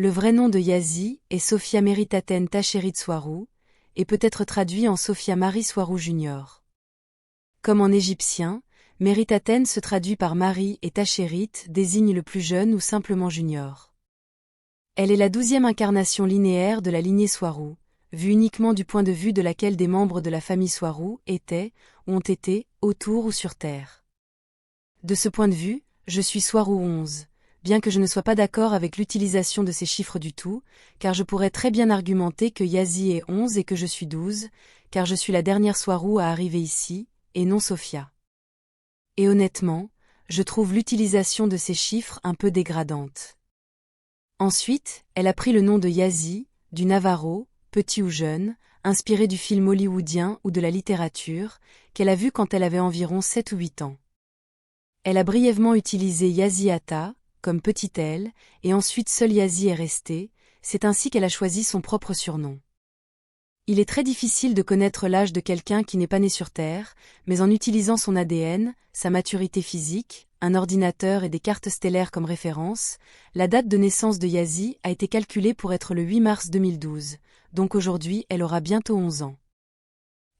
Le vrai nom de Yazzie est Sophia Meritaten Tacherit Swarou, et peut être traduit en Sophia Marie Swarou Jr. Comme en égyptien, Meritaten se traduit par Marie et Tacherit désigne le plus jeune ou simplement junior. Elle est la 12e incarnation linéaire de la lignée Swarou, vue uniquement du point de vue de laquelle des membres de la famille Swarou étaient, ou ont été, autour ou sur Terre. De ce point de vue, je suis Swarou 11. Bien que je ne sois pas d'accord avec l'utilisation de ces chiffres du tout, car je pourrais très bien argumenter que Yazzie est 11 et que je suis 12, car je suis la dernière Swarou à arriver ici, et non Sophia. Et honnêtement, je trouve l'utilisation de ces chiffres un peu dégradante. Ensuite, elle a pris le nom de Yazzie, du Navarro, petit ou jeune, inspiré du film hollywoodien ou de la littérature, qu'elle a vu quand elle avait environ 7 ou 8 ans. Elle a brièvement utilisé Yazzie Ata, comme petite elle, et ensuite seul Yazzie est resté, c'est ainsi qu'elle a choisi son propre surnom. Il est très difficile de connaître l'âge de quelqu'un qui n'est pas né sur Terre, mais en utilisant son ADN, sa maturité physique, un ordinateur et des cartes stellaires comme référence, la date de naissance de Yazzie a été calculée pour être le 8 mars 2012, donc aujourd'hui elle aura bientôt 11 ans.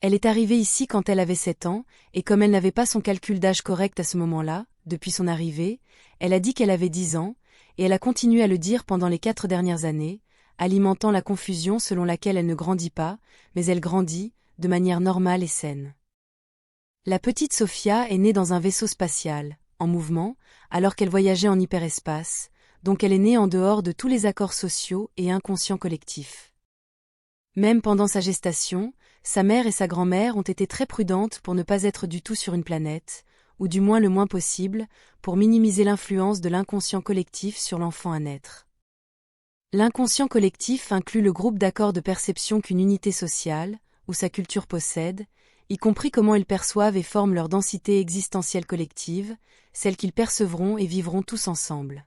Elle est arrivée ici quand elle avait 7 ans, et comme elle n'avait pas son calcul d'âge correct à ce moment-là, depuis son arrivée, elle a dit qu'elle avait 10 ans, et elle a continué à le dire pendant les 4 dernières années, alimentant la confusion selon laquelle elle ne grandit pas, mais elle grandit, de manière normale et saine. La petite Sophia est née dans un vaisseau spatial, en mouvement, alors qu'elle voyageait en hyperespace, donc elle est née en dehors de tous les accords sociaux et inconscients collectifs. Même pendant sa gestation, sa mère et sa grand-mère ont été très prudentes pour ne pas être du tout sur une planète, ou du moins le moins possible, pour minimiser l'influence de l'inconscient collectif sur l'enfant à naître. L'inconscient collectif inclut le groupe d'accords de perception qu'une unité sociale, ou sa culture possède, y compris comment ils perçoivent et forment leur densité existentielle collective, celle qu'ils percevront et vivront tous ensemble.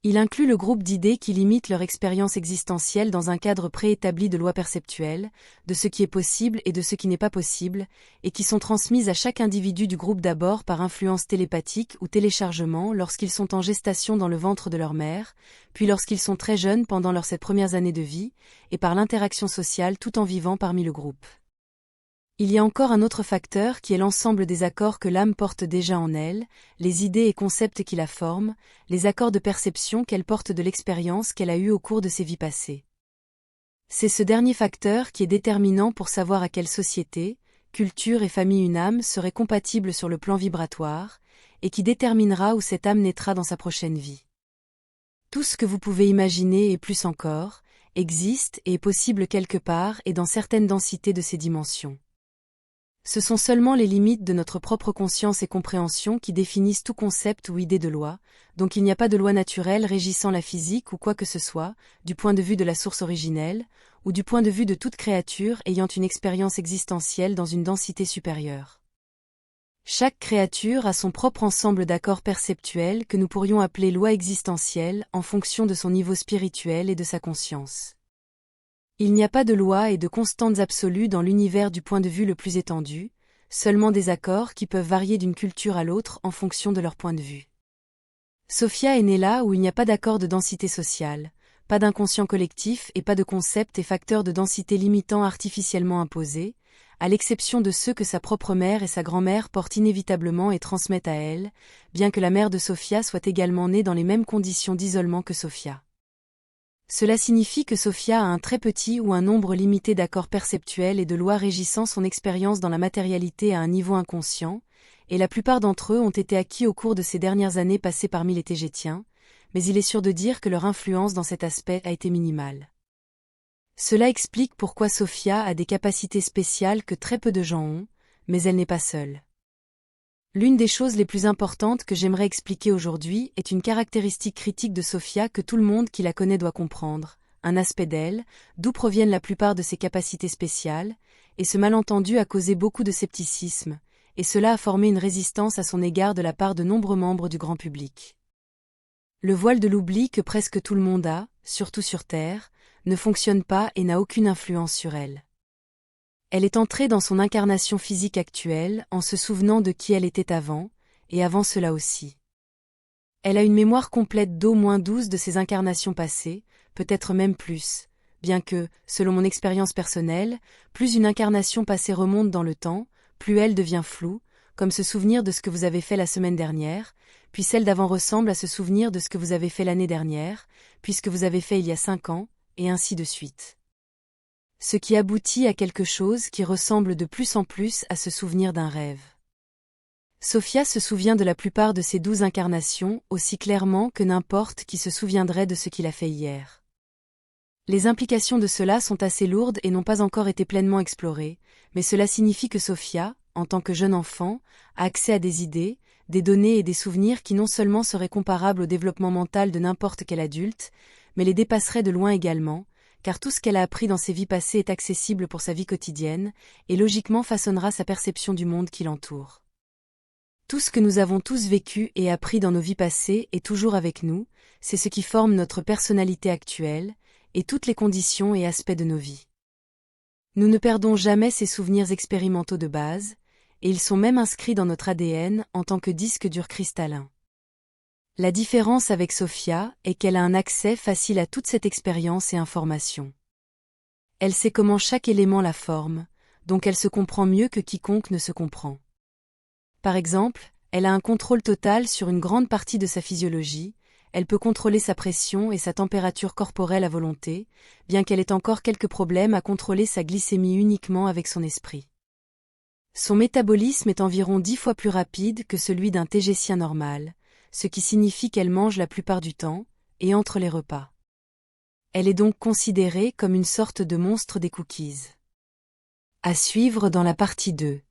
Il inclut le groupe d'idées qui limitent leur expérience existentielle dans un cadre préétabli de lois perceptuelles, de ce qui est possible et de ce qui n'est pas possible, et qui sont transmises à chaque individu du groupe d'abord par influence télépathique ou téléchargement lorsqu'ils sont en gestation dans le ventre de leur mère, puis lorsqu'ils sont très jeunes pendant leurs 7 premières années de vie, et par l'interaction sociale tout en vivant parmi le groupe. Il y a encore un autre facteur qui est l'ensemble des accords que l'âme porte déjà en elle, les idées et concepts qui la forment, les accords de perception qu'elle porte de l'expérience qu'elle a eue au cours de ses vies passées. C'est ce dernier facteur qui est déterminant pour savoir à quelle société, culture et famille une âme serait compatible sur le plan vibratoire, et qui déterminera où cette âme naîtra dans sa prochaine vie. Tout ce que vous pouvez imaginer et plus encore, existe et est possible quelque part et dans certaines densités de ces dimensions. Ce sont seulement les limites de notre propre conscience et compréhension qui définissent tout concept ou idée de loi, donc il n'y a pas de loi naturelle régissant la physique ou quoi que ce soit, du point de vue de la source originelle, ou du point de vue de toute créature ayant une expérience existentielle dans une densité supérieure. Chaque créature a son propre ensemble d'accords perceptuels que nous pourrions appeler lois existentielles en fonction de son niveau spirituel et de sa conscience. Il n'y a pas de loi et de constantes absolues dans l'univers du point de vue le plus étendu, seulement des accords qui peuvent varier d'une culture à l'autre en fonction de leur point de vue. Sophia est née là où il n'y a pas d'accord de densité sociale, pas d'inconscient collectif et pas de concept et facteurs de densité limitant artificiellement imposés, à l'exception de ceux que sa propre mère et sa grand-mère portent inévitablement et transmettent à elle, bien que la mère de Sophia soit également née dans les mêmes conditions d'isolement que Sophia. Cela signifie que Sophia a un très petit ou un nombre limité d'accords perceptuels et de lois régissant son expérience dans la matérialité à un niveau inconscient, et la plupart d'entre eux ont été acquis au cours de ces dernières années passées parmi les Tégétiens, mais il est sûr de dire que leur influence dans cet aspect a été minimale. Cela explique pourquoi Sophia a des capacités spéciales que très peu de gens ont, mais elle n'est pas seule. L'une des choses les plus importantes que j'aimerais expliquer aujourd'hui est une caractéristique critique de Sophia que tout le monde qui la connaît doit comprendre, un aspect d'elle, d'où proviennent la plupart de ses capacités spéciales, et ce malentendu a causé beaucoup de scepticisme, et cela a formé une résistance à son égard de la part de nombreux membres du grand public. Le voile de l'oubli que presque tout le monde a, surtout sur Terre, ne fonctionne pas et n'a aucune influence sur elle. Elle est entrée dans son incarnation physique actuelle en se souvenant de qui elle était avant, et avant cela aussi. Elle a une mémoire complète d'au moins 12 de ses incarnations passées, peut-être même plus, bien que, selon mon expérience personnelle, plus une incarnation passée remonte dans le temps, plus elle devient floue, comme se souvenir de ce que vous avez fait la semaine dernière, puis celle d'avant ressemble à se souvenir de ce que vous avez fait l'année dernière, puis ce que vous avez fait il y a 5 ans, et ainsi de suite. Ce qui aboutit à quelque chose qui ressemble de plus en plus à se souvenir d'un rêve. Sophia se souvient de la plupart de ses 12 incarnations aussi clairement que n'importe qui se souviendrait de ce qu'il a fait hier. Les implications de cela sont assez lourdes et n'ont pas encore été pleinement explorées, mais cela signifie que Sophia, en tant que jeune enfant, a accès à des idées, des données et des souvenirs qui non seulement seraient comparables au développement mental de n'importe quel adulte, mais les dépasseraient de loin également, car tout ce qu'elle a appris dans ses vies passées est accessible pour sa vie quotidienne, et logiquement façonnera sa perception du monde qui l'entoure. Tout ce que nous avons tous vécu et appris dans nos vies passées est toujours avec nous, c'est ce qui forme notre personnalité actuelle, et toutes les conditions et aspects de nos vies. Nous ne perdons jamais ces souvenirs expérimentaux de base, et ils sont même inscrits dans notre ADN en tant que disque dur cristallin. La différence avec Sophia est qu'elle a un accès facile à toute cette expérience et information. Elle sait comment chaque élément la forme, donc elle se comprend mieux que quiconque ne se comprend. Par exemple, elle a un contrôle total sur une grande partie de sa physiologie, elle peut contrôler sa pression et sa température corporelle à volonté, bien qu'elle ait encore quelques problèmes à contrôler sa glycémie uniquement avec son esprit. Son métabolisme est environ 10 fois plus rapide que celui d'un tégécien normal, ce qui signifie qu'elle mange la plupart du temps, et entre les repas. Elle est donc considérée comme une sorte de monstre des cookies. À suivre dans la partie 2.